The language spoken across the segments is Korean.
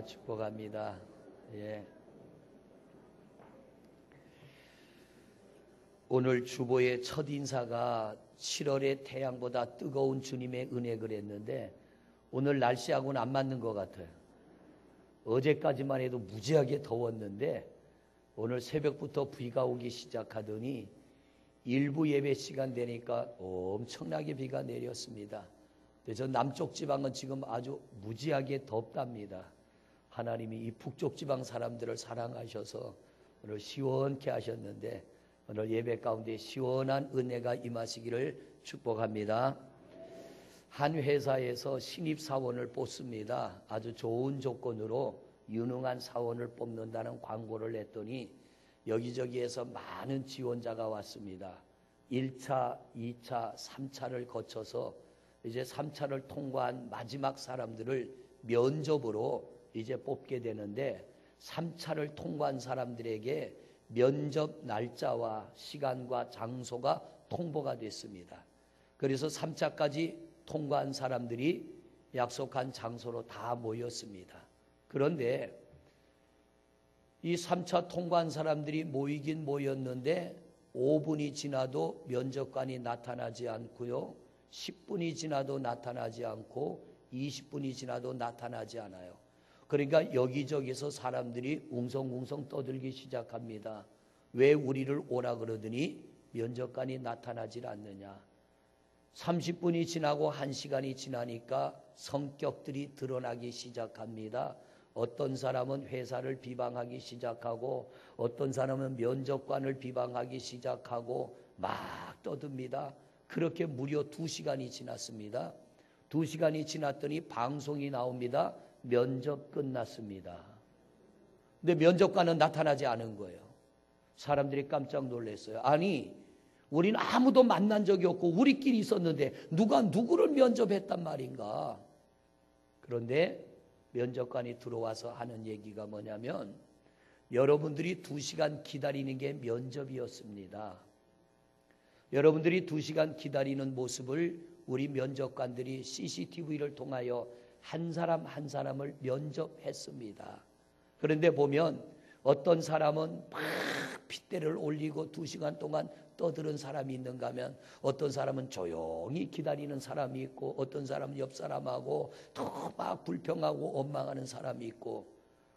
축복합니다. 예. 오늘 주보의 첫 인사가 7월의 태양보다 뜨거운 주님의 은혜 그랬는데 오늘 날씨하고는 안 맞는 것 같아요. 어제까지만 해도 무지하게 더웠는데 오늘 새벽부터 비가 오기 시작하더니 일부 예배 시간 되니까 엄청나게 비가 내렸습니다. 저 남쪽 지방은 지금 아주 무지하게 덥답니다. 하나님이 이 북쪽 지방 사람들을 사랑하셔서 오늘 시원케 하셨는데 오늘 예배 가운데 시원한 은혜가 임하시기를 축복합니다. 한 회사에서 신입사원을 뽑습니다. 아주 좋은 조건으로 유능한 사원을 뽑는다는 광고를 냈더니 여기저기에서 많은 지원자가 왔습니다. 1차, 2차, 3차를 거쳐서 이제 3차를 통과한 마지막 사람들을 면접으로 이제 뽑게 되는데 3차를 통과한 사람들에게 면접 날짜와 시간과 장소가 통보가 됐습니다. 그래서 3차까지 통과한 사람들이 약속한 장소로 다 모였습니다. 그런데 이 3차 통과한 사람들이 모이긴 모였는데 5분이 지나도 면접관이 나타나지 않고요. 10분이 지나도 나타나지 않고 20분이 지나도 나타나지 않아요. 그러니까 여기저기서 사람들이 웅성웅성 떠들기 시작합니다. 왜 우리를 오라 그러더니 면접관이 나타나질 않느냐. 30분이 지나고 1시간이 지나니까 성격들이 드러나기 시작합니다. 어떤 사람은 회사를 비방하기 시작하고 어떤 사람은 면접관을 비방하기 시작하고 막 떠듭니다. 그렇게 무려 2시간이 지났습니다. 2시간이 지났더니 방송이 나옵니다. 면접 끝났습니다. 근데 면접관은 나타나지 않은 거예요. 사람들이 깜짝 놀랐어요. 아니, 우린 아무도 만난 적이 없고 우리끼리 있었는데 누가 누구를 면접했단 말인가? 그런데 면접관이 들어와서 하는 얘기가 뭐냐면 여러분들이 2시간 기다리는 게 면접이었습니다. 여러분들이 2시간 기다리는 모습을 우리 면접관들이 CCTV를 통하여 한 사람 한 사람을 면접했습니다. 그런데 보면 어떤 사람은 막 핏대를 올리고 2시간 동안 떠드는 사람이 있는가 하면 어떤 사람은 조용히 기다리는 사람이 있고 어떤 사람은 옆 사람하고 더 막 불평하고 원망하는 사람이 있고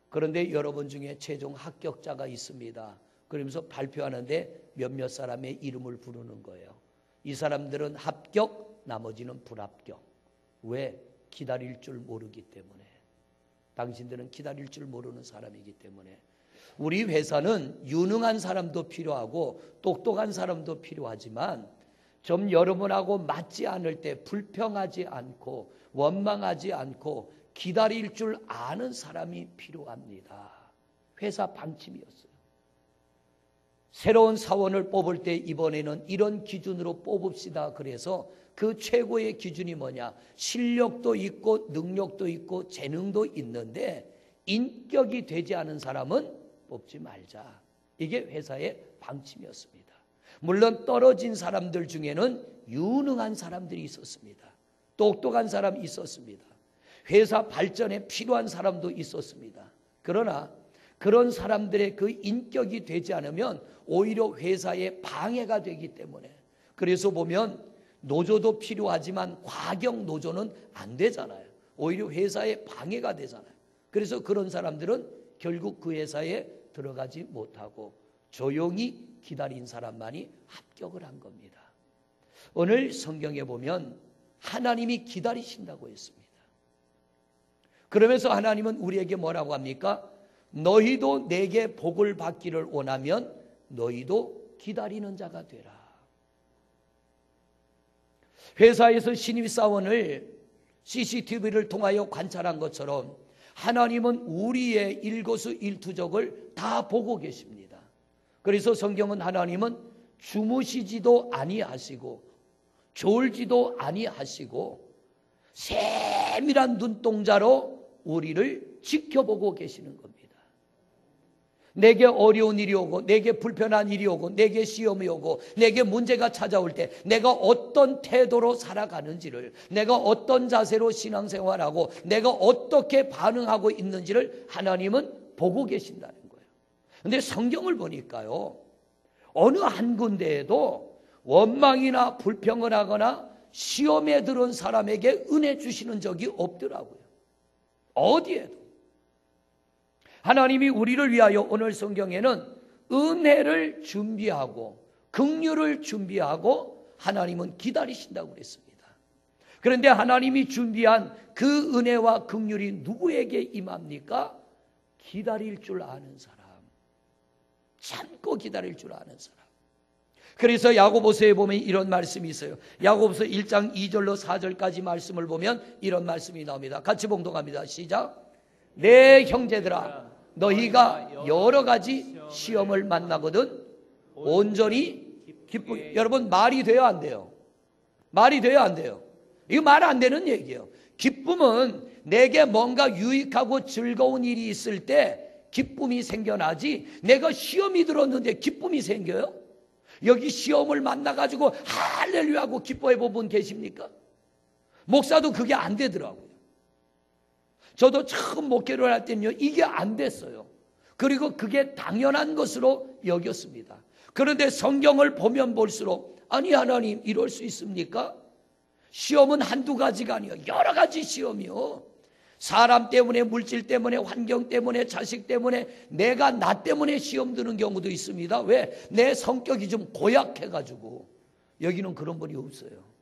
그런데 여러분 중에 최종 합격자가 있습니다. 그러면서 발표하는데 몇몇 사람의 이름을 부르는 거예요. 이 사람들은 합격, 나머지는 불합격. 왜? 기다릴 줄 모르기 때문에. 당신들은 기다릴 줄 모르는 사람이기 때문에. 우리 회사는 유능한 사람도 필요하고 똑똑한 사람도 필요하지만 좀 여러분하고 맞지 않을 때 불평하지 않고 원망하지 않고 기다릴 줄 아는 사람이 필요합니다. 회사 방침이었어요. 새로운 사원을 뽑을 때 이번에는 이런 기준으로 뽑읍시다. 그래서 그 최고의 기준이 뭐냐? 실력도 있고 능력도 있고 재능도 있는데 인격이 되지 않은 사람은 뽑지 말자. 이게 회사의 방침이었습니다. 물론 떨어진 사람들 중에는 유능한 사람들이 있었습니다. 똑똑한 사람이 있었습니다. 회사 발전에 필요한 사람도 있었습니다. 그러나 그런 사람들의 그 인격이 되지 않으면 오히려 회사에 방해가 되기 때문에 그래서 보면 노조도 필요하지만 과격 노조는 안 되잖아요. 오히려 회사에 방해가 되잖아요. 그래서 그런 사람들은 결국 그 회사에 들어가지 못하고 조용히 기다린 사람만이 합격을 한 겁니다. 오늘 성경에 보면 하나님이 기다리신다고 했습니다. 그러면서 하나님은 우리에게 뭐라고 합니까? 너희도 내게 복을 받기를 원하면 너희도 기다리는 자가 되라. 회사에서 신입사원을 CCTV를 통하여 관찰한 것처럼 하나님은 우리의 일거수일투족을 다 보고 계십니다. 그래서 성경은 하나님은 주무시지도 아니하시고 졸지도 아니하시고 세밀한 눈동자로 우리를 지켜보고 계시는 겁니다. 내게 어려운 일이 오고 내게 불편한 일이 오고 내게 시험이 오고 내게 문제가 찾아올 때 내가 어떤 태도로 살아가는지를, 내가 어떤 자세로 신앙생활하고 내가 어떻게 반응하고 있는지를 하나님은 보고 계신다는 거예요. 그런데 성경을 보니까요, 어느 한 군데에도 원망이나 불평을 하거나 시험에 들은 사람에게 은혜 주시는 적이 없더라고요. 어디에도. 하나님이 우리를 위하여 오늘 성경에는 은혜를 준비하고 긍휼을 준비하고 하나님은 기다리신다고 그랬습니다. 그런데 하나님이 준비한 그 은혜와 긍휼이 누구에게 임합니까? 기다릴 줄 아는 사람, 참고 기다릴 줄 아는 사람. 그래서 야고보서에 보면 이런 말씀이 있어요. 야고보서 1장 2절로 4절까지 말씀을 보면 이런 말씀이 나옵니다. 같이 봉독합니다. 시작. 내 형제들아, 너희가 여러 가지 시험을 만나거든 온전히 기쁘게. 여러분, 말이 돼요, 안 돼요? 말이 돼요, 안 돼요? 이거 말 안 되는 얘기예요. 기쁨은 내게 뭔가 유익하고 즐거운 일이 있을 때 기쁨이 생겨나지, 내가 시험이 들었는데 기쁨이 생겨요? 여기 시험을 만나가지고 할렐루야 하고 기뻐해 본 분 계십니까? 목사도 그게 안 되더라고요. 저도 처음 목회를 할 때는요, 이게 안 됐어요. 그리고 그게 당연한 것으로 여겼습니다. 그런데 성경을 보면 볼수록, 아니 하나님 이럴 수 있습니까? 시험은 한두 가지가 아니에요. 여러 가지 시험이요. 사람 때문에, 물질 때문에, 환경 때문에, 자식 때문에, 내가 나 때문에 시험 드는 경우도 있습니다. 왜? 내 성격이 좀 고약해가지고. 여기는 그런 분이 없어요.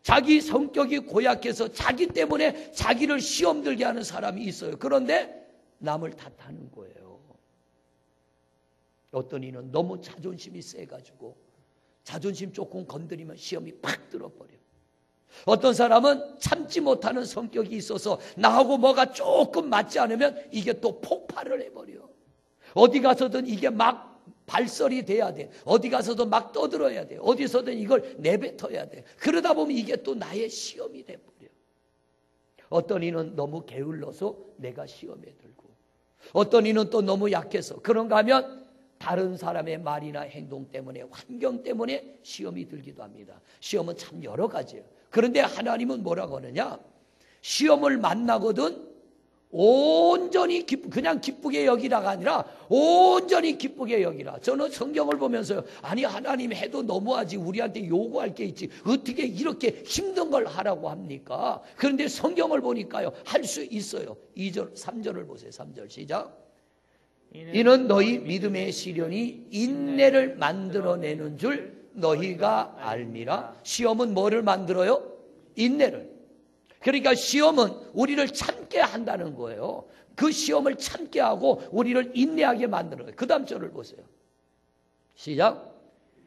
자기 성격이 고약해서 자기 때문에 자기를 시험 들게 하는 사람이 있어요. 그런데 남을 탓하는 거예요. 어떤 이는 너무 자존심이 세가지고 자존심 조금 건드리면 시험이 팍 들어버려요. 어떤 사람은 참지 못하는 성격이 있어서 나하고 뭐가 조금 맞지 않으면 이게 또 폭발을 해버려요. 어디 가서든 이게 막 발설이 돼야 돼. 어디 가서도 막 떠들어야 돼. 어디서든 이걸 내뱉어야 돼. 그러다 보면 이게 또 나의 시험이 돼버려. 어떤 이는 너무 게을러서 내가 시험에 들고, 어떤 이는 또 너무 약해서, 그런가 하면 다른 사람의 말이나 행동 때문에, 환경 때문에 시험이 들기도 합니다. 시험은 참 여러 가지예요. 그런데 하나님은 뭐라고 하느냐? 시험을 만나거든 온전히 그냥 기쁘게 여기라가 아니라 온전히 기쁘게 여기라. 저는 성경을 보면서요, 아니 하나님 해도 너무하지, 우리한테 요구할 게 있지, 어떻게 이렇게 힘든 걸 하라고 합니까? 그런데 성경을 보니까요, 할 수 있어요. 2절 3절을 보세요. 3절 시작. 이는 너희 믿음의 시련이 인내를 만들어내는 줄 너희가 알미라. 시험은 뭐를 만들어요? 인내를. 그러니까 시험은 우리를 참게 한다는 거예요. 그 시험을 참게 하고 우리를 인내하게 만들어요. 그 다음 절을 보세요. 시작.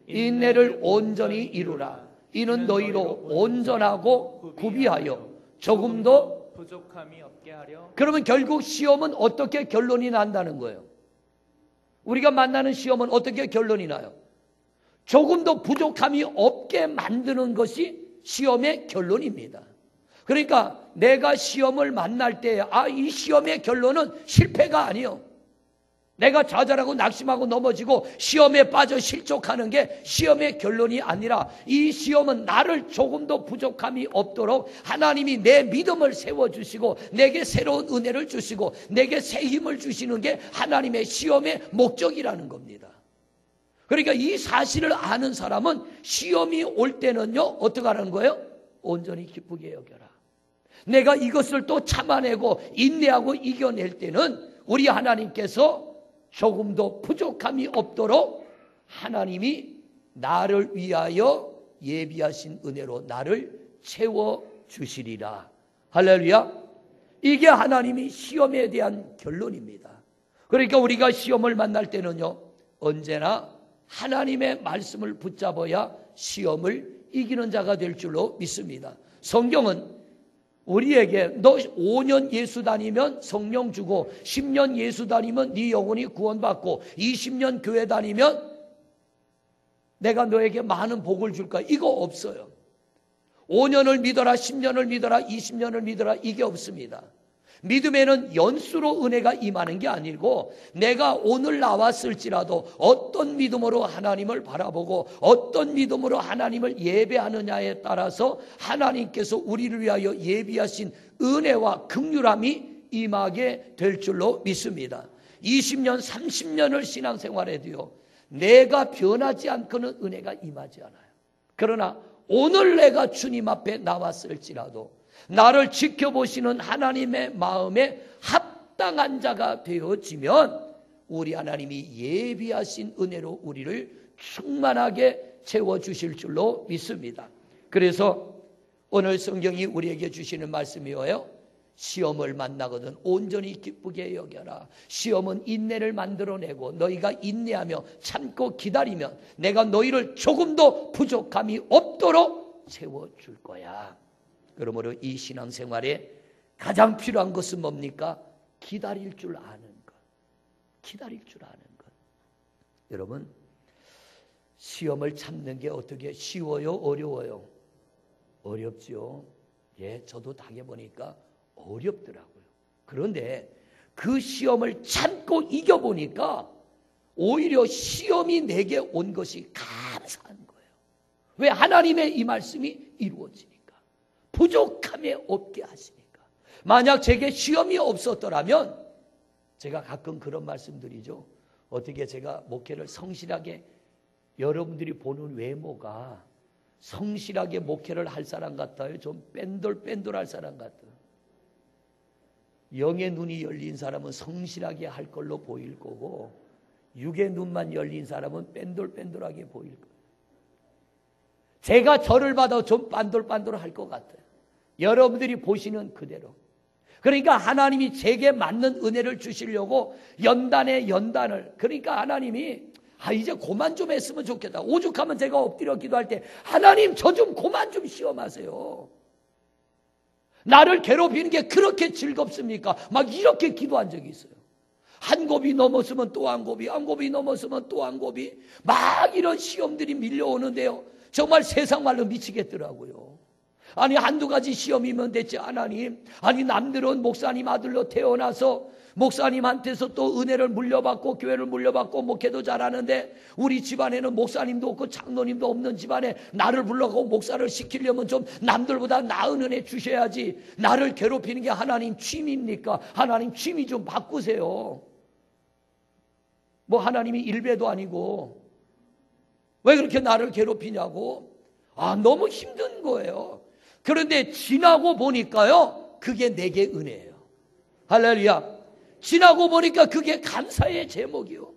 인내를 온전히 이루라. 이는 너희로 온전하고 구비하여 조금도 부족함이 없게 하려. 그러면 결국 시험은 어떻게 결론이 난다는 거예요? 우리가 만나는 시험은 어떻게 결론이 나요? 조금도 부족함이 없게 만드는 것이 시험의 결론입니다. 그러니까 내가 시험을 만날 때, 이 시험의 결론은 실패가 아니에요. 내가 좌절하고 낙심하고 넘어지고 시험에 빠져 실족하는 게 시험의 결론이 아니라, 이 시험은 나를 조금도 부족함이 없도록 하나님이 내 믿음을 세워주시고 내게 새로운 은혜를 주시고 내게 새 힘을 주시는 게 하나님의 시험의 목적이라는 겁니다. 그러니까 이 사실을 아는 사람은 시험이 올 때는요, 어떻게 하는 거예요? 온전히 기쁘게 여겨라. 내가 이것을 또 참아내고 인내하고 이겨낼 때는 우리 하나님께서 조금도 부족함이 없도록 하나님이 나를 위하여 예비하신 은혜로 나를 채워주시리라. 할렐루야. 이게 하나님이 시험에 대한 결론입니다. 그러니까 우리가 시험을 만날 때는요, 언제나 하나님의 말씀을 붙잡아야 시험을 이기는 자가 될 줄로 믿습니다. 성경은 우리에게 너 5년 예수 다니면 성령 주고, 10년 예수 다니면 네 영혼이 구원받고, 20년 교회 다니면 내가 너에게 많은 복을 줄까? 이거 없어요. 5년을 믿어라, 10년을 믿어라, 20년을 믿어라, 이게 없습니다. 믿음에는 연수로 은혜가 임하는 게 아니고 내가 오늘 나왔을지라도 어떤 믿음으로 하나님을 바라보고 어떤 믿음으로 하나님을 예배하느냐에 따라서 하나님께서 우리를 위하여 예비하신 은혜와 긍휼함이 임하게 될 줄로 믿습니다. 20년 30년을 신앙생활해도요, 내가 변하지 않고는 은혜가 임하지 않아요. 그러나 오늘 내가 주님 앞에 나왔을지라도 나를 지켜보시는 하나님의 마음에 합당한 자가 되어지면 우리 하나님이 예비하신 은혜로 우리를 충만하게 채워주실 줄로 믿습니다. 그래서 오늘 성경이 우리에게 주시는 말씀이에요. 시험을 만나거든 온전히 기쁘게 여겨라. 시험은 인내를 만들어내고 너희가 인내하며 참고 기다리면 내가 너희를 조금도 부족함이 없도록 채워줄 거야. 그러므로 이 신앙생활에 가장 필요한 것은 뭡니까? 기다릴 줄 아는 것. 기다릴 줄 아는 것. 여러분, 시험을 참는 게 어떻게 쉬워요? 어려워요? 어렵죠. 예, 저도 당해보니까 어렵더라고요. 그런데 그 시험을 참고 이겨보니까 오히려 시험이 내게 온 것이 감사한 거예요. 왜? 하나님의 이 말씀이 이루어지니까. 부족함에 없게 하시니까. 만약 제게 시험이 없었더라면 제가 가끔 그런 말씀드리죠. 어떻게 제가 목회를 성실하게, 여러분들이 보는 외모가 성실하게 목회를 할 사람 같아요? 좀 뺀돌뺀돌할 사람 같아요? 영의 눈이 열린 사람은 성실하게 할 걸로 보일 거고 육의 눈만 열린 사람은 뺀돌뺀돌하게 보일 거예요. 제가 절을 받아 좀 빤돌빤돌할 것 같아요. 여러분들이 보시는 그대로. 그러니까 하나님이 제게 맞는 은혜를 주시려고 연단에 연단을, 그러니까 하나님이 이제 그만 좀 했으면 좋겠다. 오죽하면 제가 엎드려 기도할 때 하나님 저 좀 그만 좀 시험하세요. 나를 괴롭히는 게 그렇게 즐겁습니까? 막 이렇게 기도한 적이 있어요. 한 곱이 넘었으면 또 한 곱이, 한 곱이 넘었으면 또 한 곱이, 막 이런 시험들이 밀려오는데요, 정말 세상 말로 미치겠더라고요. 아니 한두 가지 시험이면 됐지. 하나님, 아니 남들은 목사님 아들로 태어나서 목사님한테서 또 은혜를 물려받고 교회를 물려받고 목회도 잘하는데 우리 집안에는 목사님도 없고 장로님도 없는 집안에 나를 불러가고 목사를 시키려면 좀 남들보다 나은 은혜 주셔야지. 나를 괴롭히는 게 하나님 취미입니까? 하나님 취미 좀 바꾸세요. 뭐 하나님이 일배도 아니고 왜 그렇게 나를 괴롭히냐고. 너무 힘든 거예요. 그런데 지나고 보니까요, 그게 내게 은혜예요. 할렐루야. 지나고 보니까 그게 감사의 제목이요.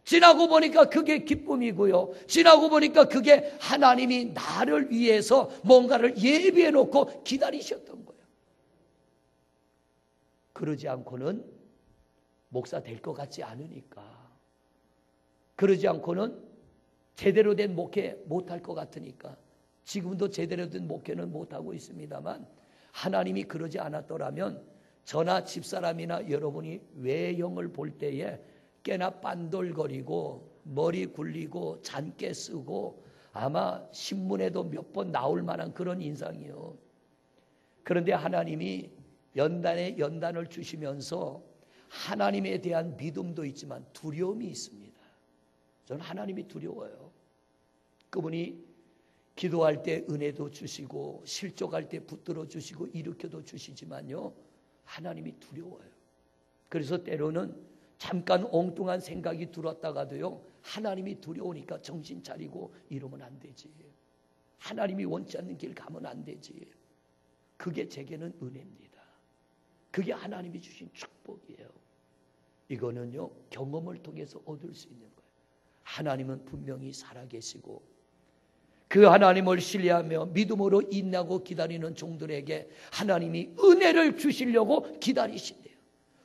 지나고 보니까 그게 기쁨이고요. 지나고 보니까 그게 하나님이 나를 위해서 뭔가를 예비해 놓고 기다리셨던 거예요. 그러지 않고는 목사 될 것 같지 않으니까. 그러지 않고는 제대로 된 목회 못할 것 같으니까. 지금도 제대로 된 목회는 못하고 있습니다만 하나님이 그러지 않았더라면 저나 집사람이나 여러분이 외형을 볼 때에 꽤나 빤돌거리고 머리 굴리고 잔깨 쓰고 아마 신문에도 몇 번 나올 만한 그런 인상이요. 그런데 하나님이 연단에 연단을 주시면서 하나님에 대한 믿음도 있지만 두려움이 있습니다. 저는 하나님이 두려워요. 그분이 기도할 때 은혜도 주시고 실족할 때 붙들어 주시고 일으켜도 주시지만요, 하나님이 두려워요. 그래서 때로는 잠깐 엉뚱한 생각이 들었다가도요, 하나님이 두려우니까 정신 차리고 이러면 안 되지. 하나님이 원치 않는 길 가면 안 되지. 그게 제게는 은혜입니다. 그게 하나님이 주신 축복이에요. 이거는요, 경험을 통해서 얻을 수 있는 거예요. 하나님은 분명히 살아계시고 그 하나님을 신뢰하며 믿음으로 인내하고 기다리는 종들에게 하나님이 은혜를 주시려고 기다리신대요.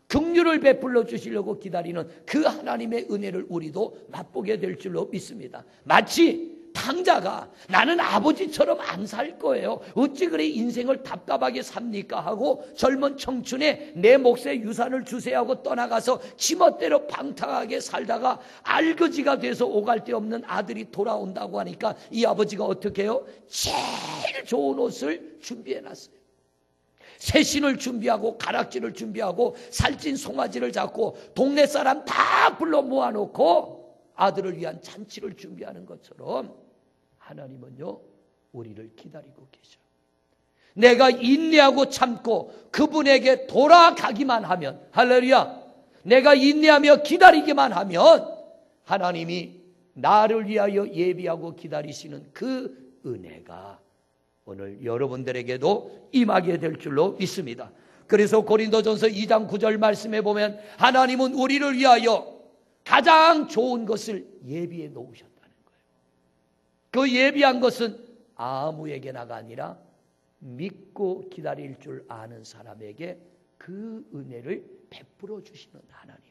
긍휼을 베풀어 주시려고 기다리는 그 하나님의 은혜를 우리도 맛보게 될 줄로 믿습니다. 마치 탕자가 나는 아버지처럼 안 살 거예요. 어찌 그래 인생을 답답하게 삽니까? 하고 젊은 청춘에 내 몫의 유산을 주세요 하고 떠나가서 지멋대로 방탕하게 살다가 알거지가 돼서 오갈 데 없는 아들이 돌아온다고 하니까 이 아버지가 어떻게 해요? 제일 좋은 옷을 준비해 놨어요. 새신을 준비하고 가락지를 준비하고 살찐 송아지를 잡고 동네 사람 다 불러 모아놓고 아들을 위한 잔치를 준비하는 것처럼 하나님은요 우리를 기다리고 계셔. 내가 인내하고 참고 그분에게 돌아가기만 하면, 할렐루야, 내가 인내하며 기다리기만 하면 하나님이 나를 위하여 예비하고 기다리시는 그 은혜가 오늘 여러분들에게도 임하게 될 줄로 믿습니다. 그래서 고린도전서 2장 9절 말씀에 보면 하나님은 우리를 위하여 가장 좋은 것을 예비해 놓으셨다는 거예요. 그 예비한 것은 아무에게나가 아니라 믿고 기다릴 줄 아는 사람에게 그 은혜를 베풀어 주시는 하나님.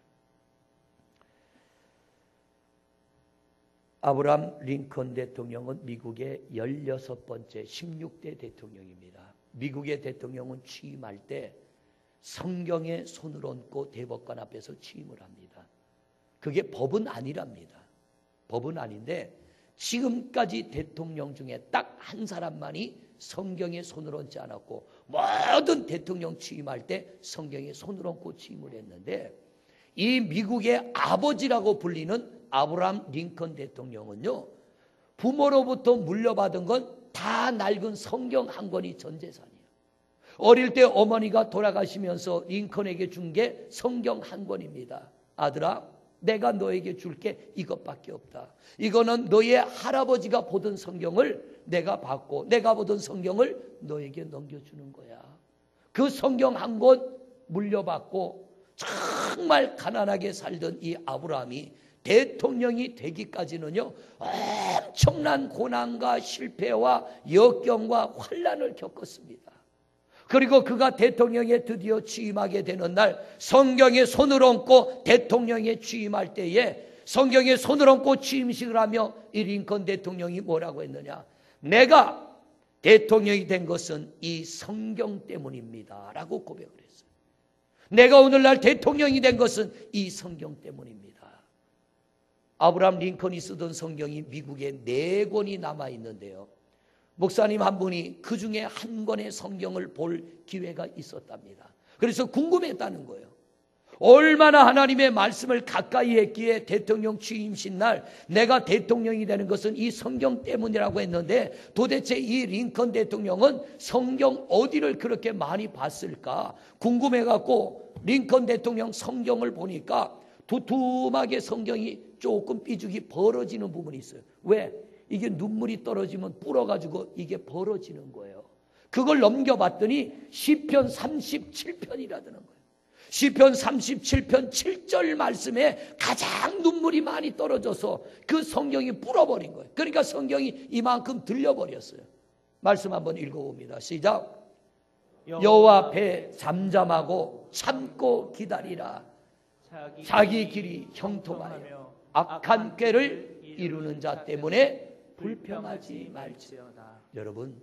아브라함 링컨 대통령은 미국의 16번째 16대 대통령입니다. 미국의 대통령은 취임할 때 성경에 손을 얹고 대법관 앞에서 취임을 합니다. 그게 법은 아니랍니다. 법은 아닌데 지금까지 대통령 중에 딱 한 사람만이 성경에 손을 얹지 않았고 모든 대통령 취임할 때 성경에 손을 얹고 취임을 했는데 이 미국의 아버지라고 불리는 아브라함 링컨 대통령은요 부모로부터 물려받은 건 다 낡은 성경 한 권이 전 재산이에요. 어릴 때 어머니가 돌아가시면서 링컨에게 준 게 성경 한 권입니다. 아들아, 내가 너에게 줄 게 이것밖에 없다. 이거는 너의 할아버지가 보던 성경을 내가 받고 내가 보던 성경을 너에게 넘겨주는 거야. 그 성경 한 권 물려받고 정말 가난하게 살던 이 아브라함이 대통령이 되기까지는요 엄청난 고난과 실패와 역경과 환난을 겪었습니다. 그리고 그가 대통령에 드디어 취임하게 되는 날 성경에 손을 얹고 대통령에 취임할 때에 성경에 손을 얹고 취임식을 하며 이 링컨 대통령이 뭐라고 했느냐, 내가 대통령이 된 것은 이 성경 때문입니다 라고 고백을 했어요. 내가 오늘날 대통령이 된 것은 이 성경 때문입니다. 아브라함 링컨이 쓰던 성경이 미국에 4권이 남아있는데요 목사님 한 분이 그 중에 한 권의 성경을 볼 기회가 있었답니다. 그래서 궁금했다는 거예요. 얼마나 하나님의 말씀을 가까이 했기에 대통령 취임식 날 내가 대통령이 되는 것은 이 성경 때문이라고 했는데 도대체 이 링컨 대통령은 성경 어디를 그렇게 많이 봤을까 궁금해갖고 링컨 대통령 성경을 보니까 두툼하게 성경이 조금 삐죽이 벌어지는 부분이 있어요. 왜? 이게 눈물이 떨어지면 불어가지고 이게 벌어지는 거예요. 그걸 넘겨봤더니 시편 37편이라는 거예요. 시편 37편 7절 말씀에 가장 눈물이 많이 떨어져서 그 성경이 불어버린 거예요. 그러니까 성경이 이만큼 들려버렸어요. 말씀 한번 읽어봅니다. 시작. 여호와 앞에 잠잠하고 참고 기다리라. 자기 길이 형통하여 악한 꾀를 이루는 자 때문에 불평하지 말지어다. 여러분,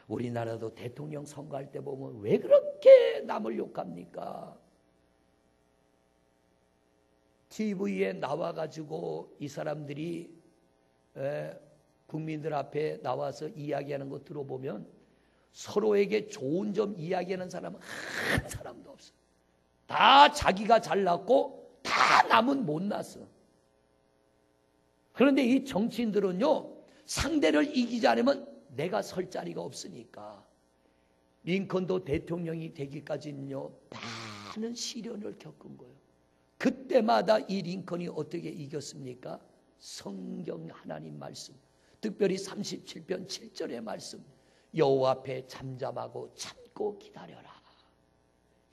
우리나라도 대통령 선거할 때 보면 왜 그렇게 남을 욕합니까? TV에 나와가지고 이 사람들이 국민들 앞에 나와서 이야기하는 거 들어보면 서로에게 좋은 점 이야기하는 사람은 한 사람도 없어. 다 자기가 잘났고 다 남은 못났어. 그런데 이 정치인들은요 상대를 이기지 않으면 내가 설 자리가 없으니까 링컨도 대통령이 되기까지는요 많은 시련을 겪은 거예요. 그때마다 이 링컨이 어떻게 이겼습니까? 성경 하나님 말씀, 특별히 37편 7절의 말씀, 여호와 앞에 잠잠하고 참고 기다려라.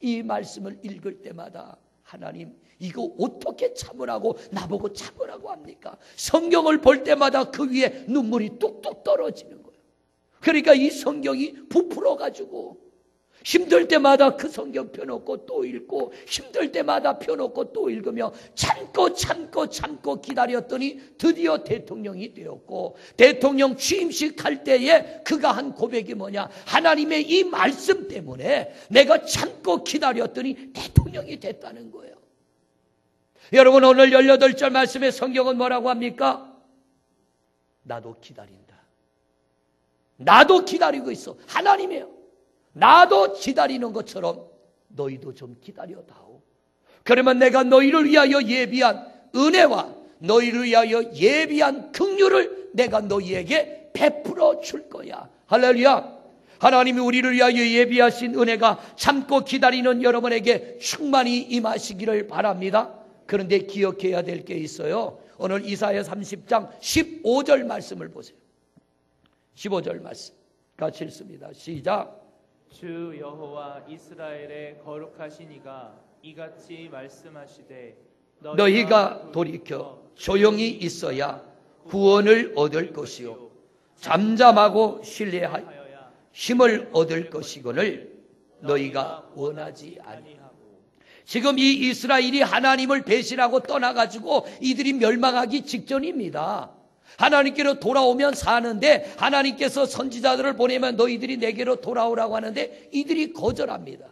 이 말씀을 읽을 때마다 하나님 이거 어떻게 참으라고 나보고 참으라고 합니까? 성경을 볼 때마다 그 위에 눈물이 뚝뚝 떨어지는 거예요. 그러니까 이 성경이 부풀어가지고 힘들 때마다 그 성경 펴놓고 또 읽고 힘들 때마다 펴놓고 또 읽으며 참고 기다렸더니 드디어 대통령이 되었고 대통령 취임식 할 때에 그가 한 고백이 뭐냐, 하나님의 이 말씀 때문에 내가 참고 기다렸더니 대통령이 됐다는 거예요. 여러분, 오늘 18절 말씀의 성경은 뭐라고 합니까? 나도 기다린다. 나도 기다리고 있어. 하나님이에요. 나도 기다리는 것처럼 너희도 좀 기다려다오. 그러면 내가 너희를 위하여 예비한 은혜와 너희를 위하여 예비한 긍휼을 내가 너희에게 베풀어 줄 거야. 할렐루야. 하나님이 우리를 위하여 예비하신 은혜가 참고 기다리는 여러분에게 충만히 임하시기를 바랍니다. 그런데 기억해야 될 게 있어요. 오늘 이사야 30장 15절 말씀을 보세요. 15절 말씀 같이 읽습니다. 시작. 주 여호와 이스라엘의 거룩하신 이가 이같이 말씀하시되 너희가 돌이켜 조용히 있어야 구원을 얻을 것이요 잠잠하고 신뢰하여 힘을 얻을 것이거늘 너희가 원하지 아니하고. 지금 이 이스라엘이 하나님을 배신하고 떠나가지고 이들이 멸망하기 직전입니다. 하나님께로 돌아오면 사는데 하나님께서 선지자들을 보내면 너희들이 내게로 돌아오라고 하는데 이들이 거절합니다.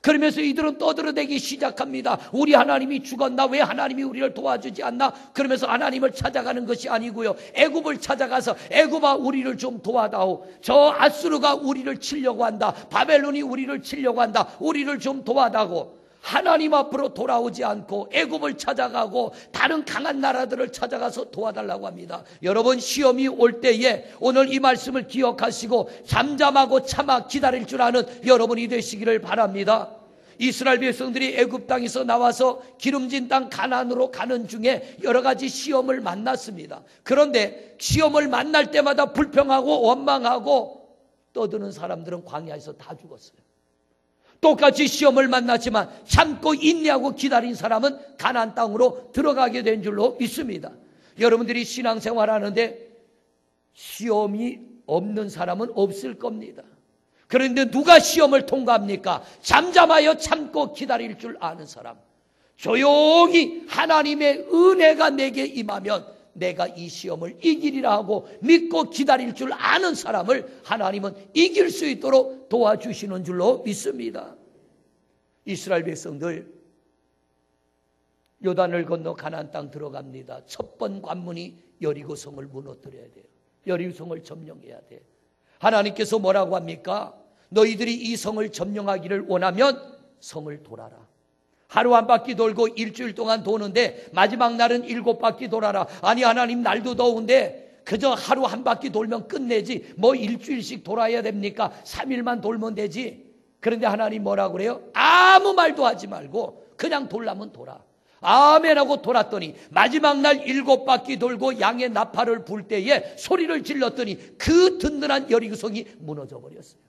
그러면서 이들은 떠들어대기 시작합니다. 우리 하나님이 죽었나? 왜 하나님이 우리를 도와주지 않나? 그러면서 하나님을 찾아가는 것이 아니고요, 애굽을 찾아가서 애굽아 우리를 좀 도와다오. 저 아수르가 우리를 치려고 한다. 바벨론이 우리를 치려고 한다. 우리를 좀 도와다오. 하나님 앞으로 돌아오지 않고 애굽을 찾아가고 다른 강한 나라들을 찾아가서 도와달라고 합니다. 여러분, 시험이 올 때에 오늘 이 말씀을 기억하시고 잠잠하고 참아 기다릴 줄 아는 여러분이 되시기를 바랍니다. 이스라엘 백성들이 애굽 땅에서 나와서 기름진 땅 가나안으로 가는 중에 여러 가지 시험을 만났습니다. 그런데 시험을 만날 때마다 불평하고 원망하고 떠드는 사람들은 광야에서 다 죽었어요. 똑같이 시험을 만났지만 참고 인내하고 기다린 사람은 가나안 땅으로 들어가게 된 줄로 믿습니다. 여러분들이 신앙생활 하는데 시험이 없는 사람은 없을 겁니다. 그런데 누가 시험을 통과합니까? 잠잠하여 참고 기다릴 줄 아는 사람. 조용히 하나님의 은혜가 내게 임하면 내가 이 시험을 이기리라 하고 믿고 기다릴 줄 아는 사람을 하나님은 이길 수 있도록 도와주시는 줄로 믿습니다. 이스라엘 백성들 요단을 건너 가나안 땅 들어갑니다. 첫 번 관문이 여리고성을 무너뜨려야 돼요. 여리고성을 점령해야 돼요. 하나님께서 뭐라고 합니까? 너희들이 이 성을 점령하기를 원하면 성을 돌아라. 하루 한 바퀴 돌고 일주일 동안 도는데 마지막 날은 7바퀴 돌아라. 아니, 하나님 날도 더운데 그저 하루 한 바퀴 돌면 끝내지 뭐 일주일씩 돌아야 됩니까? 3일만 돌면 되지. 그런데 하나님 뭐라고 그래요? 아무 말도 하지 말고 그냥 돌라면 돌아. 아멘하고 돌았더니 마지막 날 7바퀴 돌고 양의 나팔을 불 때에 소리를 질렀더니 그 든든한 여리고성이 무너져 버렸어요.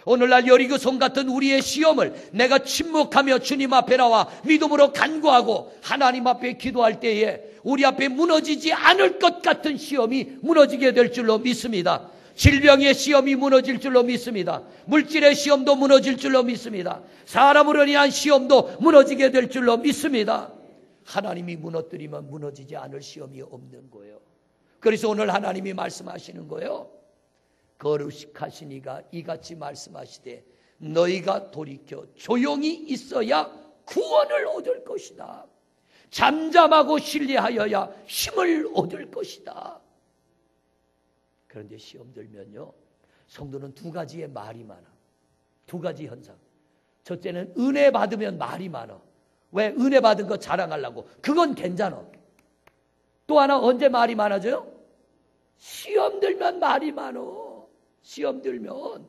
오늘날 여리고성 같은 우리의 시험을 내가 침묵하며 주님 앞에 나와 믿음으로 간구하고 하나님 앞에 기도할 때에 우리 앞에 무너지지 않을 것 같은 시험이 무너지게 될 줄로 믿습니다. 질병의 시험이 무너질 줄로 믿습니다. 물질의 시험도 무너질 줄로 믿습니다. 사람으로 인한 시험도 무너지게 될 줄로 믿습니다. 하나님이 무너뜨리면 무너지지 않을 시험이 없는 거예요. 그래서 오늘 하나님이 말씀하시는 거예요. 거룩하신 이가 이같이 말씀하시되 너희가 돌이켜 조용히 있어야 구원을 얻을 것이다. 잠잠하고 신뢰하여야 힘을 얻을 것이다. 그런데 시험 들면요, 성도는 두 가지의 말이 많아. 두 가지 현상. 첫째는 은혜 받으면 말이 많아. 왜? 은혜 받은 거 자랑하려고. 그건 괜찮아. 또 하나 언제 말이 많아져요? 시험 들면 말이 많어. 시험 들면.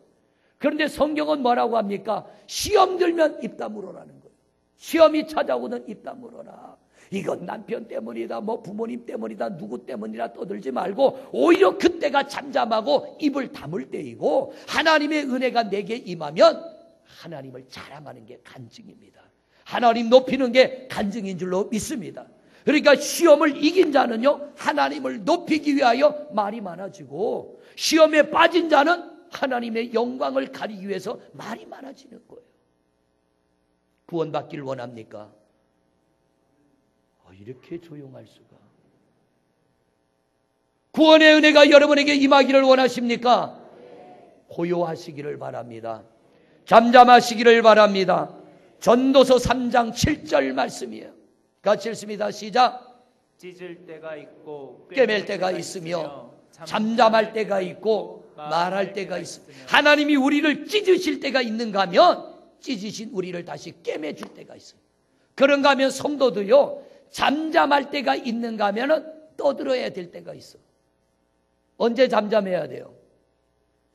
그런데 성경은 뭐라고 합니까? 시험 들면 입 다물어라는 거예요. 시험이 찾아오는 입 다물어라. 이건 남편 때문이다, 뭐 부모님 때문이다, 누구 때문이라 떠들지 말고 오히려 그때가 잠잠하고 입을 다물 때이고 하나님의 은혜가 내게 임하면 하나님을 자랑하는 게 간증입니다. 하나님 높이는 게 간증인 줄로 믿습니다. 그러니까 시험을 이긴 자는요, 하나님을 높이기 위하여 말이 많아지고 시험에 빠진 자는 하나님의 영광을 가리기 위해서 말이 많아지는 거예요. 구원받기를 원합니까? 이렇게 조용할 수가. 구원의 은혜가 여러분에게 임하기를 원하십니까? 고요하시기를 바랍니다. 잠잠하시기를 바랍니다. 전도서 3장 7절 말씀이에요. 같이 읽습니다. 시작. 찢을 때가 있고 꿰맬 때가 있으며 잠잠할 때가 있고 말할 때가 있으며 하나님이 우리를 찢으실 때가 있는가 하면 찢으신 우리를 다시 꿰매줄 때가 있어요. 그런가 하면 성도도요, 잠잠할 때가 있는가 하면 떠들어야 될 때가 있어. 언제 잠잠해야 돼요?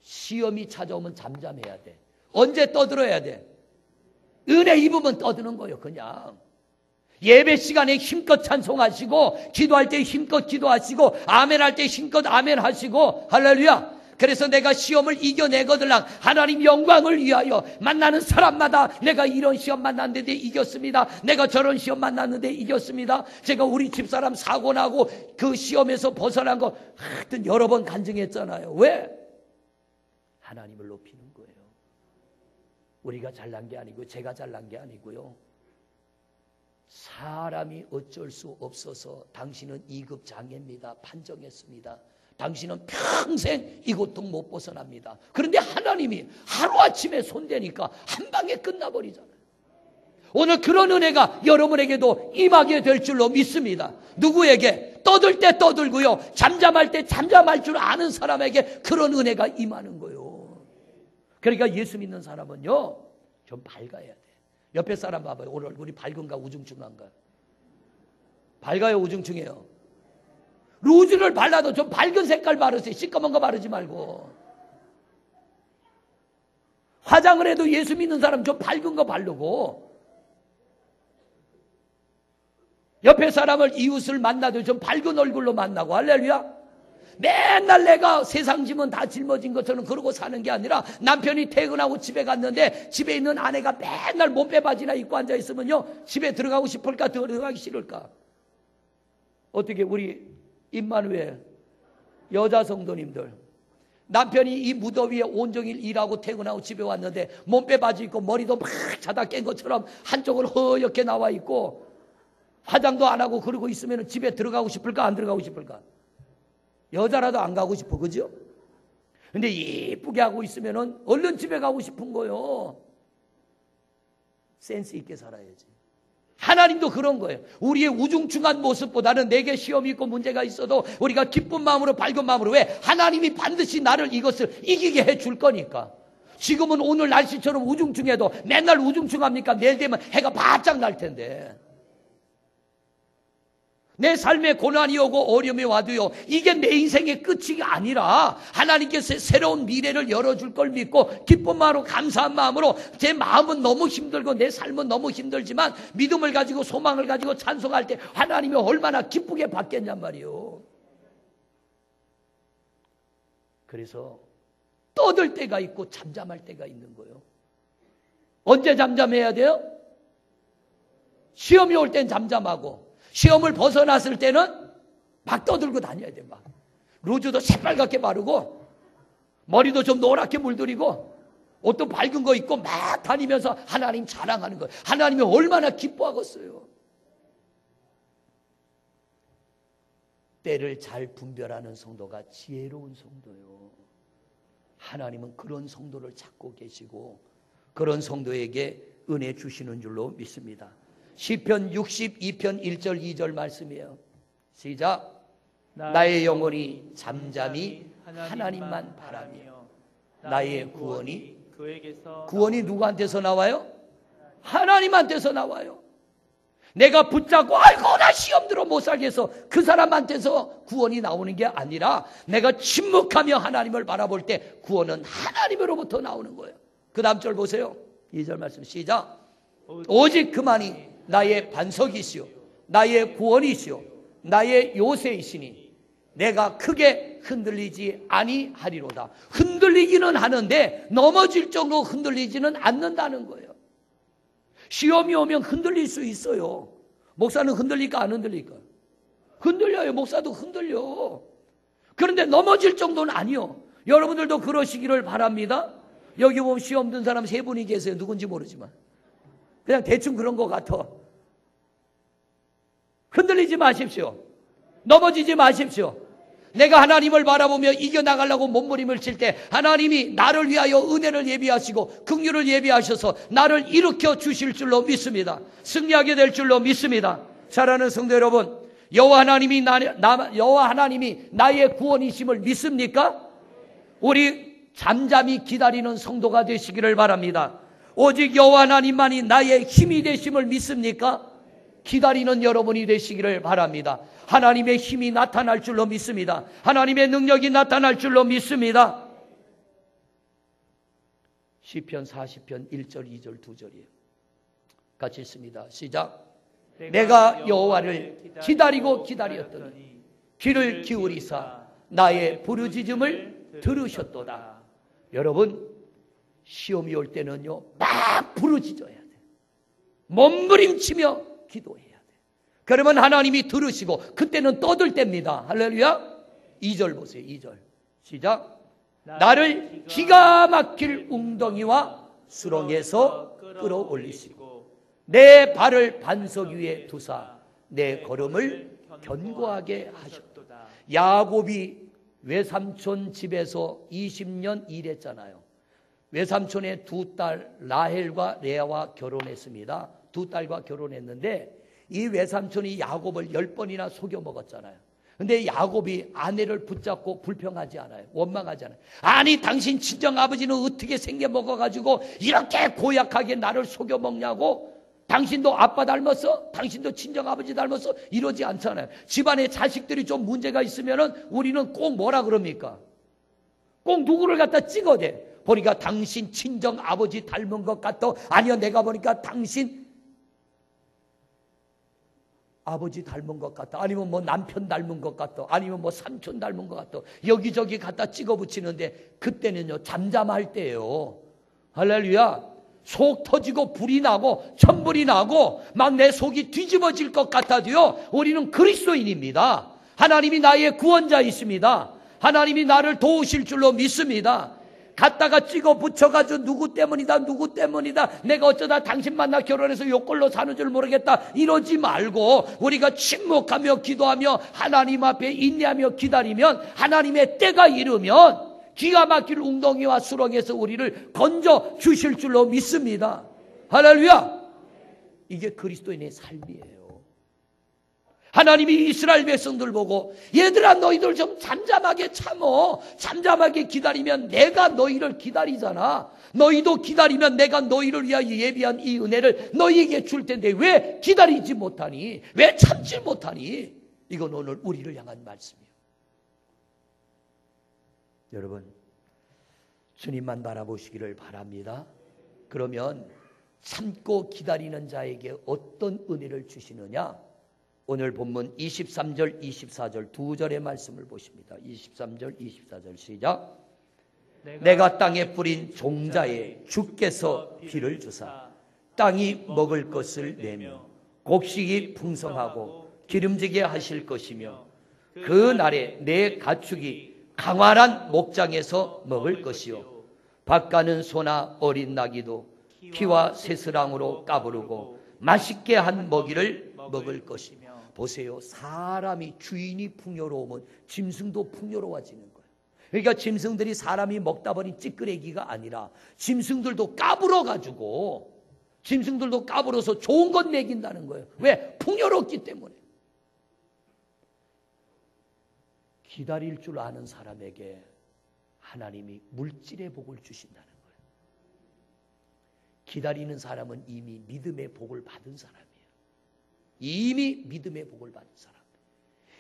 시험이 찾아오면 잠잠해야 돼. 언제 떠들어야 돼? 은혜 입으면 떠드는 거예요. 그냥 예배 시간에 힘껏 찬송하시고, 기도할 때 힘껏 기도하시고, 아멘할 때 힘껏 아멘하시고, 할렐루야. 그래서 내가 시험을 이겨내거들랑 하나님 영광을 위하여 만나는 사람마다 내가 이런 시험 만났는데 이겼습니다. 내가 저런 시험 만났는데 이겼습니다. 제가 우리 집사람 사고 나고 그 시험에서 벗어난 거 하여튼 여러 번 간증했잖아요. 왜? 하나님을 높이는 거예요. 우리가 잘난 게 아니고 제가 잘난 게 아니고요. 사람이 어쩔 수 없어서 당신은 2급 장애입니다. 판정했습니다. 당신은 평생 이 고통 못 벗어납니다. 그런데 하나님이 하루아침에 손대니까 한 방에 끝나버리잖아요. 오늘 그런 은혜가 여러분에게도 임하게 될 줄로 믿습니다. 누구에게? 떠들 때 떠들고요, 잠잠할 때 잠잠할 줄 아는 사람에게 그런 은혜가 임하는 거예요. 그러니까 예수 믿는 사람은요, 좀 밝아야 돼. 옆에 사람 봐봐요. 오늘 얼굴이 밝은가 우중충한가? 밝아요, 우중충해요? 루즈를 발라도 좀 밝은 색깔 바르세요. 시꺼먼 거 바르지 말고. 화장을 해도 예수 믿는 사람 좀 밝은 거 바르고, 옆에 사람을, 이웃을 만나도 좀 밝은 얼굴로 만나고. 할렐루야. 맨날 내가 세상 짐은 다 짊어진 것처럼 그러고 사는 게 아니라, 남편이 퇴근하고 집에 갔는데 집에 있는 아내가 맨날 몸빼 바지나 입고 앉아있으면요, 집에 들어가고 싶을까 들어가기 싫을까? 어떻게 우리 임마누엘 여자 성도님들, 남편이 이 무더위에 온종일 일하고 퇴근하고 집에 왔는데 몸빼 바지 입고 머리도 막 자다 깬 것처럼 한쪽을 허옇게 나와 있고 화장도 안 하고 그러고 있으면 집에 들어가고 싶을까 안 들어가고 싶을까? 여자라도 안 가고 싶어, 그죠? 근데 이쁘게 하고 있으면 얼른 집에 가고 싶은 거요. 센스 있게 살아야지. 하나님도 그런 거예요. 우리의 우중충한 모습보다는 내게 시험이 있고 문제가 있어도 우리가 기쁜 마음으로, 밝은 마음으로. 왜? 하나님이 반드시 나를 이것을 이기게 해줄 거니까. 지금은 오늘 날씨처럼 우중충해도 맨날 우중충합니까? 내일 되면 해가 바짝 날 텐데. 내 삶에 고난이 오고 어려움이 와도요, 이게 내 인생의 끝이 아니라 하나님께서 새로운 미래를 열어줄 걸 믿고 기쁜 마음으로, 감사한 마음으로, 제 마음은 너무 힘들고 내 삶은 너무 힘들지만 믿음을 가지고 소망을 가지고 찬송할 때 하나님이 얼마나 기쁘게 받겠냔 말이요. 그래서 떠들 때가 있고 잠잠할 때가 있는 거예요. 언제 잠잠해야 돼요? 시험이 올 땐 잠잠하고, 시험을 벗어났을 때는 막 떠들고 다녀야 돼. 막 루즈도 새빨갛게 바르고 머리도 좀 노랗게 물들이고 옷도 밝은 거 입고 막 다니면서 하나님 자랑하는 거예요. 하나님이 얼마나 기뻐하겠어요. 때를 잘 분별하는 성도가 지혜로운 성도요. 하나님은 그런 성도를 찾고 계시고 그런 성도에게 은혜 주시는 줄로 믿습니다. 시편 62편 1절 2절 말씀이에요. 시작. 나의 영혼이 잠잠히 하나님만 바라며 나의 구원이 그에게서. 구원이 누구한테서 나와요? 하나님한테서 나와요. 내가 붙잡고 아이고 나 시험 들어 못 살겠어, 그 사람한테서 구원이 나오는 게 아니라 내가 침묵하며 하나님을 바라볼 때 구원은 하나님으로부터 나오는 거예요. 그 다음 절 보세요. 2절 말씀 시작. 오직 그만이 나의 반석이시오 나의 구원이시오 나의 요새이시니 내가 크게 흔들리지 아니하리로다. 흔들리기는 하는데 넘어질 정도로 흔들리지는 않는다는 거예요. 시험이 오면 흔들릴 수 있어요. 목사는 흔들릴까 안 흔들릴까? 흔들려요. 목사도 흔들려. 그런데 넘어질 정도는 아니요. 여러분들도 그러시기를 바랍니다. 여기 보면 시험 든 사람 3분이 계세요. 누군지 모르지만 그냥 대충 그런 것 같아. 흔들리지 마십시오. 넘어지지 마십시오. 내가 하나님을 바라보며 이겨나가려고 몸부림을 칠 때 하나님이 나를 위하여 은혜를 예비하시고 긍휼을 예비하셔서 나를 일으켜 주실 줄로 믿습니다. 승리하게 될 줄로 믿습니다. 사랑하는 성도 여러분, 여호와 하나님이 나의 구원이심을 믿습니까? 우리 잠잠히 기다리는 성도가 되시기를 바랍니다. 오직 여호와 하나님만이 나의 힘이 되심을 믿습니까? 기다리는 여러분이 되시기를 바랍니다. 하나님의 힘이 나타날 줄로 믿습니다. 하나님의 능력이 나타날 줄로 믿습니다. 시편 40편 1절 2절 2절이에요. 같이 읽습니다. 시작. 내가 여호와를 기다리고 기다렸더니 귀를 기울이사 나의 부르짖음을 들으셨도다. 여러분, 시험이 올 때는요, 막 부르짖어야 돼. 몸부림치며 기도해야 돼. 그러면 하나님이 들으시고 그때는 떠들 때입니다. 할렐루야. 2절 보세요. 2절 시작. 나를 기가 막힐 웅덩이와 수렁에서 끌어올리시고 내 발을 반석 위에 두사 내 걸음을 견고하게 하셨도다. 야곱이 외삼촌 집에서 20년 일했잖아요. 외삼촌의 두 딸 라헬과 레아와 결혼했습니다. 두 딸과 결혼했는데 이 외삼촌이 야곱을 10번이나 속여 먹었잖아요. 근데 야곱이 아내를 붙잡고 불평하지 않아요. 원망하지 않아요. 아니 당신 친정아버지는 어떻게 생겨 먹어가지고 이렇게 고약하게 나를 속여 먹냐고. 당신도 아빠 닮았어? 당신도 친정아버지 닮았어? 이러지 않잖아요. 집안에 자식들이 좀 문제가 있으면은 우리는 꼭 뭐라 그럽니까? 꼭 누구를 갖다 찍어대. 보니까 당신 친정아버지 닮은 것 같아. 아니요, 내가 보니까 당신 아버지 닮은 것 같다. 아니면 뭐 남편 닮은 것 같다. 아니면 뭐 삼촌 닮은 것 같다. 여기저기 갖다 찍어 붙이는데 그때는요, 잠잠할 때예요. 할렐루야. 속 터지고 불이 나고 천불이 나고 막 내 속이 뒤집어질 것 같아도요, 우리는 그리스도인입니다. 하나님이 나의 구원자이십니다. 하나님이 나를 도우실 줄로 믿습니다. 갖다가 찍어 붙여가지고 누구 때문이다 누구 때문이다 내가 어쩌다 당신 만나 결혼해서 요꼴로 사는 줄 모르겠다 이러지 말고 우리가 침묵하며 기도하며 하나님 앞에 인내하며 기다리면 하나님의 때가 이르면 기가 막힐 웅덩이와 수렁에서 우리를 건져 주실 줄로 믿습니다. 할렐루야. 이게 그리스도인의 삶이에요. 하나님이 이스라엘 백성들 보고 얘들아 너희들 좀 잠잠하게 참어. 잠잠하게 기다리면 내가 너희를 기다리잖아. 너희도 기다리면 내가 너희를 위하여 예비한 이 은혜를 너희에게 줄 텐데 왜 기다리지 못하니? 왜 참지 못하니? 이건 오늘 우리를 향한 말씀이에요. 여러분, 주님만 바라보시기를 바랍니다. 그러면 참고 기다리는 자에게 어떤 은혜를 주시느냐? 오늘 본문 23절, 24절 두 절의 말씀을 보십니다. 23절, 24절 시작. 내가 땅에 뿌린 종자에 주께서 비를 주사 땅이 먹을 것을 내며 곡식이 풍성하고 기름지게 하실 것이며 그 날에 내 가축이 강활한 목장에서 먹을 것이요 밭가는 소나 어린 나귀도 키와 새스랑으로 까부르고 맛있게 한 먹이를 먹을 것이며. 보세요. 사람이 주인이 풍요로우면 짐승도 풍요로워지는 거예요. 그러니까 짐승들이 사람이 먹다 보니 찌끄레기가 아니라 짐승들도 까불어가지고 짐승들도 까불어서 좋은 것 먹인다는 거예요. 왜? 풍요롭기 때문에. 기다릴 줄 아는 사람에게 하나님이 물질의 복을 주신다는 거예요. 기다리는 사람은 이미 믿음의 복을 받은 사람이에요. 이미 믿음의 복을 받은 사람.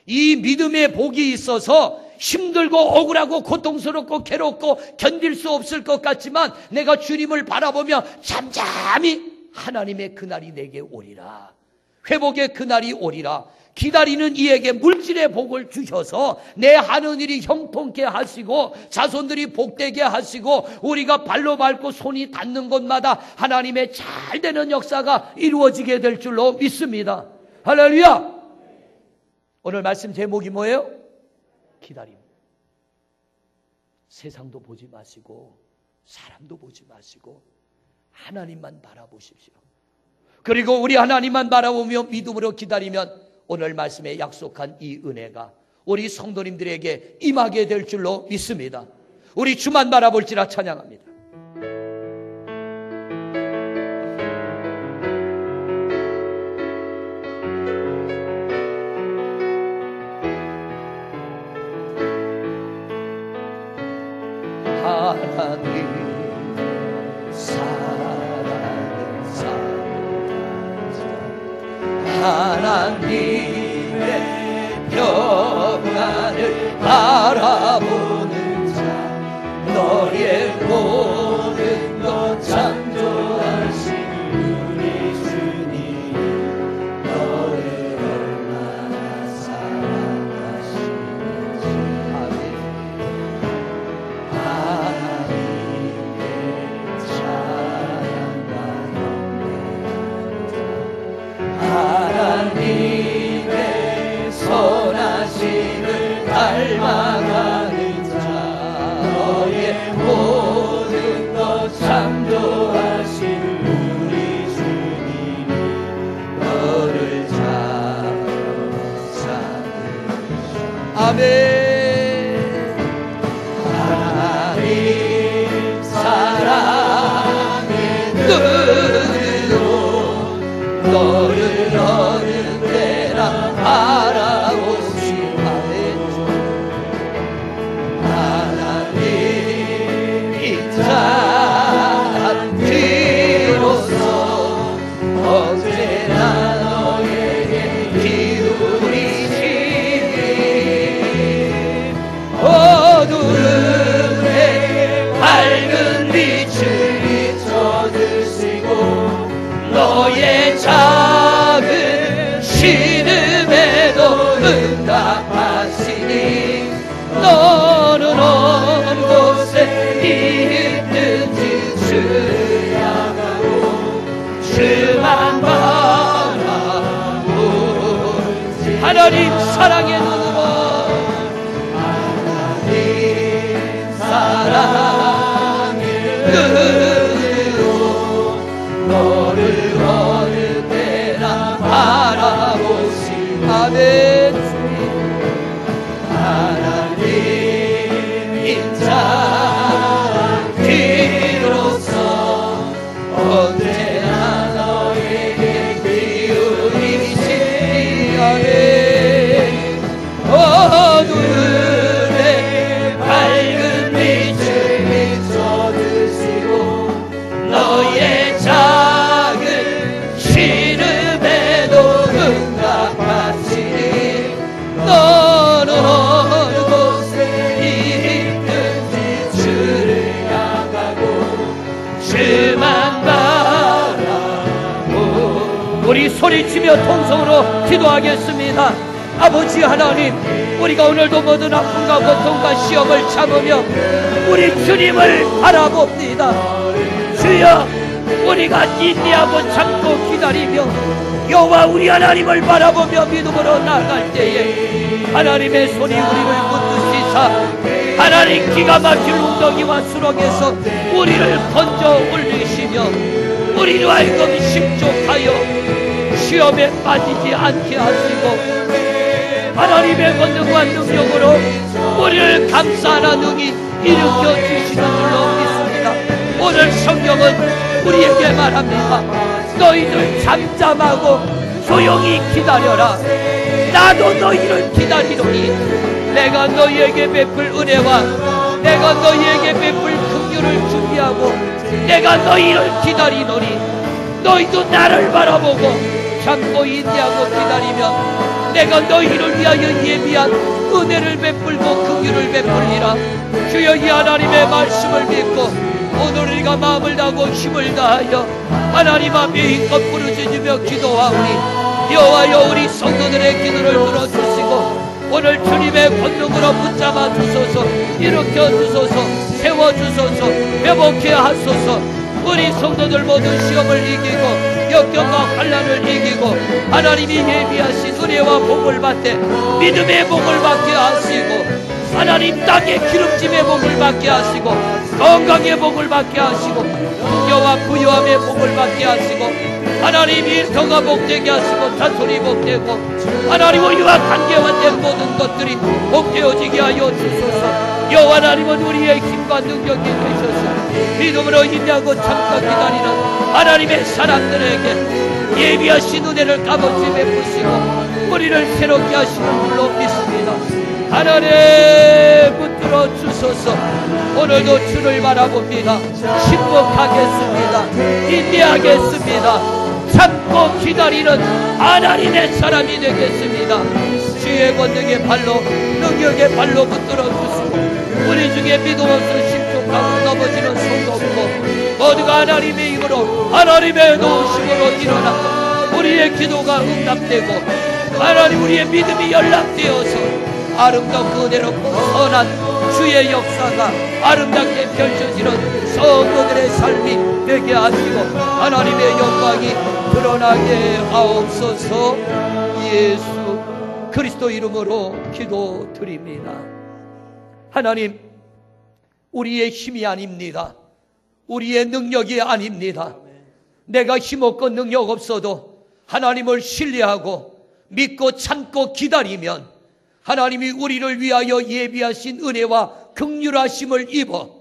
이 믿음의 복이 있어서 힘들고 억울하고 고통스럽고 괴롭고 견딜 수 없을 것 같지만 내가 주님을 바라보며 잠잠히 하나님의 그날이 내게 오리라. 회복의 그날이 오리라. 기다리는 이에게 물질의 복을 주셔서 내 하는 일이 형통케 하시고 자손들이 복되게 하시고 우리가 발로 밟고 손이 닿는 곳마다 하나님의 잘 되는 역사가 이루어지게 될 줄로 믿습니다. 할렐루야. 오늘 말씀 제목이 뭐예요? 기다림. 세상도 보지 마시고 사람도 보지 마시고 하나님만 바라보십시오. 그리고 우리 하나님만 바라보며 믿음으로 기다리면 오늘 말씀에 약속한 이 은혜가 우리 성도님들에게 임하게 될 줄로 믿습니다. 우리 주만 바라볼지라 찬양합니다. 하나님의 평안을 바라보는 자 너의 모든 것 창조하신 우리 주님 너를 얼마나 사랑하시는지 하나님의 찬양과 하나님의 선하심을 닮아가는 자 너의 모든 것 창조하신 우리 주님이 너를 찾으시오. 아멘. 하나님 사랑의 눈으로 너를 어느 때나 바라보시 하나님 인자한 뒤로서 언제나 너에게 기울이시니 어두움에 밝은 빛을 비춰주시고 너의 작은 신음에도 응답하시니 너는 어느 곳에 있든지 주를 향하고 주만 바라보지 하나님 사랑의 눈으로 하나님 사랑의 눈으로 너를 어느 때나 바라보시 아멘. 하나님 인자한 뒤로서 언제나 너에게 기울이시니 아멘. 어두움에 밝은 빛을 비춰주시고 너의 작은 신음에도 응답하시니 너는 어느 곳에 있든지 주를 향하고 주만 바라보 우리 소리치며 통성으로 기도하겠습니다. 아버지 하나님 우리가 오늘도 모든 아픔과 고통과 시험을 참으며 우리 주님을 바라봅니다. 주여 우리가 인내하고 참고 기다리며 여호와 우리 하나님을 바라보며 믿음으로 나아갈 때에 하나님의 손이 우리를 붙드시사 하나님 기가 막힐 웅덩이와 수렁에서 우리를 건져 올리시며 우리로 하여금 심족하여 시험에 빠지지 않게 하시고 하나님의 권능과 능력으로 우리를 감싸나 능히 일으켜 주시는 줄로 믿습니다. 오늘 성경은 우리에게 말합니다. 너희들 잠잠하고 조용히 기다려라. 나도 너희를 기다리노니 내가 너희에게 베풀 은혜와 내가 너희에게 베풀 긍휼을 준비하고 내가 너희를 기다리노니 너희도 나를 바라보고 참고 인내하고 기다리면 내가 너희를 위하여 예비한 은혜를 베풀고 긍휼을 베풀리라. 주여 이 하나님의 말씀을 믿고 오늘 우리가 마음을 다하고 힘을 다하여 하나님 앞에 힘껏 부르짖으며 기도하오니 여호와여 우리 성도들의 기도를 들어주시고 오늘 주님의 권능으로 붙잡아 주소서 일으켜 주소서 세워주소서 회복해 하소서. 우리 성도들 모두 시험을 이기고 역경과 환난을 이기고 하나님이 예비하신 은혜와 복을 받되 믿음의 복을 받게 하시고 하나님 땅의 기름짐의 복을 받게 하시고 건강의 복을 받게 하시고 풍요와 부유함의 복을 받게 하시고 하나님 일터가 복되게 하시고 자손이 복되고 하나님 우리와 관계화된 모든 것들이 복되어지게 하여 주소서. 여호와 하나님은 우리의 힘과 능력이 되셔서 믿음으로 인내하고 참고 기다리는 하나님의 사람들에게 예비하신 은혜를 값없이 베푸시고 우리를 새롭게 하시는 줄로 믿습니다. 하나님 붙들어 주소서. 오늘도 주를 바라봅니다. 신복하겠습니다. 인내하겠습니다. 참고 기다리는 하나님의 사람이 되겠습니다. 주의 권능의 발로 능력의 발로 붙들어 주시고 우리 중에 믿음 없어 실족하고 넘어지는 손도 없고 모두가 하나님의 힘으로 하나님의 도우심으로 일어나 우리의 기도가 응답되고 하나님 우리의 믿음이 연락되어서 아름답고 은혜롭고 선한 주의 역사가 아름답게 펼쳐지는 성도들의 삶이 되게 하시고 하나님의 영광이 드러나게 하옵소서. 예수 그리스도 이름으로 기도드립니다. 하나님, 우리의 힘이 아닙니다. 우리의 능력이 아닙니다. 내가 힘없고 능력 없어도 하나님을 신뢰하고 믿고 참고 기다리면 하나님이 우리를 위하여 예비하신 은혜와 긍휼하심을 입어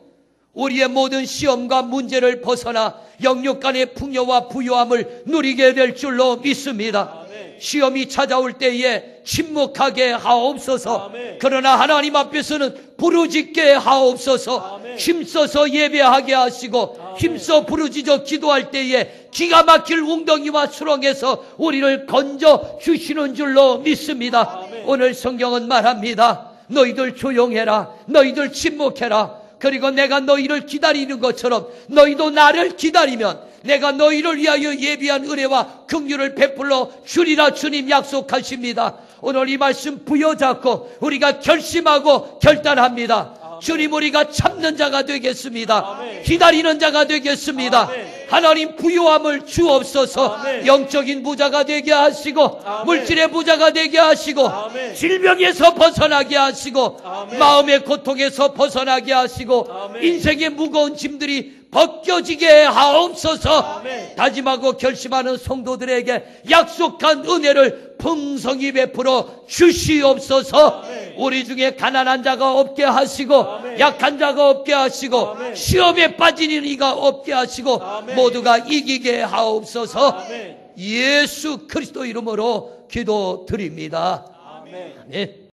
우리의 모든 시험과 문제를 벗어나 영육 간의 풍요와 부요함을 누리게 될 줄로 믿습니다. 시험이 찾아올 때에 침묵하게 하옵소서. 그러나 하나님 앞에서는 부르짖게 하옵소서. 힘써서 예배하게 하시고 힘써 부르짖어 기도할 때에 기가 막힐 웅덩이와 수렁에서 우리를 건져 주시는 줄로 믿습니다. 오늘 성경은 말합니다. 너희들 조용해라. 너희들 침묵해라. 그리고 내가 너희를 기다리는 것처럼 너희도 나를 기다리면 내가 너희를 위하여 예비한 은혜와 긍휼을 베풀어 주리라 주님 약속하십니다. 오늘 이 말씀 부여잡고 우리가 결심하고 결단합니다. 주님, 우리가 참는 자가 되겠습니다. 기다리는 자가 되겠습니다. 하나님 부요함을 주옵소서. 영적인 부자가 되게 하시고 물질의 부자가 되게 하시고 질병에서 벗어나게 하시고 마음의 고통에서 벗어나게 하시고 인생의 무거운 짐들이 벗겨지게 하옵소서. 다짐하고 결심하는 성도들에게 약속한 은혜를 풍성히 베풀어 주시옵소서. 우리 중에 가난한 자가 없게 하시고 약한 자가 없게 하시고 시험에 빠지는 이가 없게 하시고 모두가 이기게 하옵소서. 예수 그리스도 이름으로 기도드립니다. 아멘.